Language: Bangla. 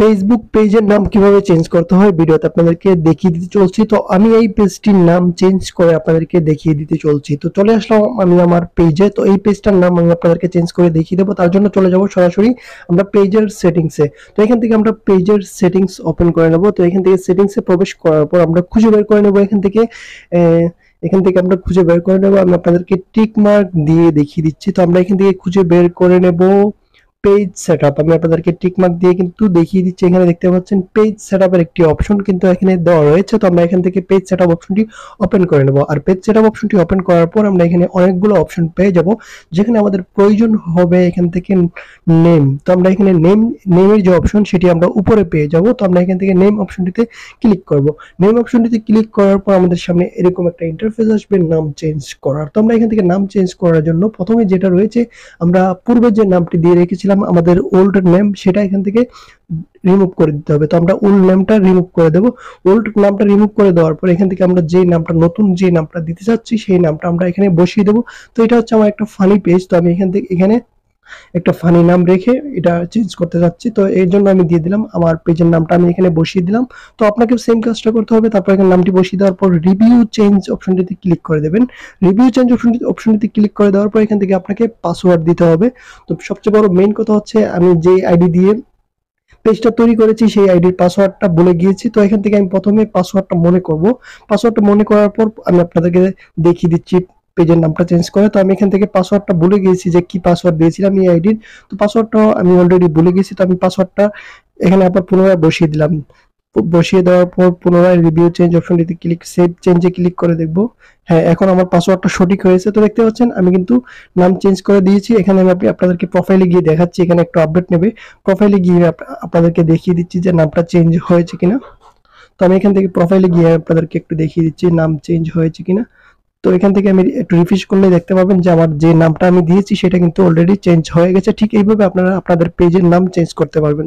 ফেসবুক পেজের নাম কিভাবে চেঞ্জ করতে হয় ভিডিওতে আপনাদেরকে দেখিয়ে দিতে চলছি। তো আমি এই পেজটির নাম চেঞ্জ করে আপনাদেরকে দেখিয়ে দিতে চলছি। তো চলে আসলাম আমি আমার পেজে। তো এই পেজটার নাম আমি আপনাদেরকে চেঞ্জ করে দেখিয়ে দেবো। তার জন্য চলে যাব সরাসরি আমরা পেজের সেটিংসে। তো এখান থেকে আমরা পেজের সেটিংস ওপেন করে নেব। তো এখান থেকে সেটিংসে প্রবেশ করার পর আমরা খুঁজে বের করে নেব এখান থেকে আমরা খুঁজে বের করে নেব। আমি আপনাদেরকে টিক মার্ক দিয়ে দেখিয়ে দিচ্ছি। তো আমরা এখান থেকে খুঁজে বের করে নেব পেজ সেটআপ। আমি আপনাদেরকে টিক মার্ক দিয়ে কিন্তু দেখিয়ে দিচ্ছি। এখানে দেখতে পাচ্ছেন পেজ সেটআপের একটি অপশন কিন্তু এখানে দেওয়া রয়েছে। তো আমরা এখান থেকে পেজ সেটআপ অপশনটি ওপেন করে নেব। আর পেজ সেটআপ অপশনটি ওপেন করার পর আমরা এখানে অনেকগুলো অপশন পেয়ে যাব, যেখানে আমাদের প্রয়োজন হবে এখান থেকে নেম। তো আমরা এখানে নেমের যে অপশন সেটি আমরা উপরে পেয়ে যাব। তো আমরা এখান থেকে নেম অপশনটিতে ক্লিক করব। নেম অপশনটিতে ক্লিক করার পর আমাদের সামনে এরকম একটা ইন্টারফেস আসবে নাম চেঞ্জ করার। তো আমরা এখান থেকে নাম চেঞ্জ করার জন্য প্রথমে যেটা রয়েছে, আমরা পূর্বে যে নামটি দিয়ে রেখেছিলাম আমাদের ওল্ড নেম, সেটা এখান থেকে রিমুভ করে দিতে হবে। তো আমরা ওল্ড নেমটা রিমুভ করে দেব। ওল্ড নামটা রিমুভ করে দেওয়ার পর এখান থেকে আমরা যে নামটা নতুন যে নামটা দিতে চাচ্ছি সেই নামটা আমরা এখানে বসিয়ে দেব। তো এটা হচ্ছে আমার একটা ফানি পেজ। তো আমি এখানে একটা ফানি নাম রেখে এটা চেঞ্জ করতে যাচ্ছি। তো এর জন্য আমি দিয়ে দিলাম আমার পেজের নামটা আমি এখানে বসিয়ে দিলাম। তো আপনাকে সেম কাজটা করতে হবে। তারপর এখানে নামটি বসিয়ে দেওয়ার পর রিভিউ চেঞ্জ অপশনটিতে ক্লিক করে দেবেন। রিভিউ চেঞ্জ অপশনটিতে ক্লিক করে দেওয়ার পর এখান থেকে আপনাকে পাসওয়ার্ড দিতে হবে। তো সবচেয়ে বড় মেইন কথা হচ্ছে, আমি যে আইডি দিয়ে পেজটা তৈরি করেছি সেই আইডির পাসওয়ার্ডটা ভুলে গিয়েছি। তো এখান থেকে আমি প্রথমে পাসওয়ার্ডটা মনে করব। পাসওয়ার্ডটা মনে করার পর আমি আপনাদেরকে দেখিয়ে দিচ্ছি পেজের নামটা চেঞ্জ করে। তো আমি এখান থেকে পাসওয়ার্ডটা ভুলে গিয়েছি যে কি পাসওয়ার্ড দিয়েছিলাম এই আইডির। তো পাসওয়ার্ডটা আমি অলরেডি ভুলে গেছি। তো আমি পাসওয়ার্ডটা এখানে আবার পুনরায় বসিয়ে দিলাম। বসিয়ে দেওয়ার পর পুনরায় রিভিউ চেঞ্জ অপশনটিতে সেভ চেঞ্জে ক্লিক করে দেখব। হ্যাঁ, এখন আমার পাসওয়ার্ডটা সঠিক হয়েছে। তো দেখতে পাচ্ছেন আমি কিন্তু নাম চেঞ্জ করে দিয়েছি। এখানে আমি আপনাদেরকে প্রোফাইলে গিয়ে দেখাচ্ছি। এখানে একটু আপডেট নেবে। প্রোফাইলে গিয়ে আপনাদেরকে দেখিয়ে দিচ্ছি যে নামটা চেঞ্জ হয়েছে কিনা। তো আমি এখান থেকে প্রোফাইলে গিয়ে আপনাদেরকে একটু দেখিয়ে দিচ্ছি নাম চেঞ্জ হয়েছে কিনা। তো এখান থেকে আমি একটু রিফ্রেশ করলে দেখতে পাবেন যে আমার যে নামটা আমি দিয়েছি সেটা কিন্তু অলরেডি চেঞ্জ হয়ে গেছে। ঠিক এইভাবে আপনারা আপনাদের পেজের নাম চেঞ্জ করতে পারবেন।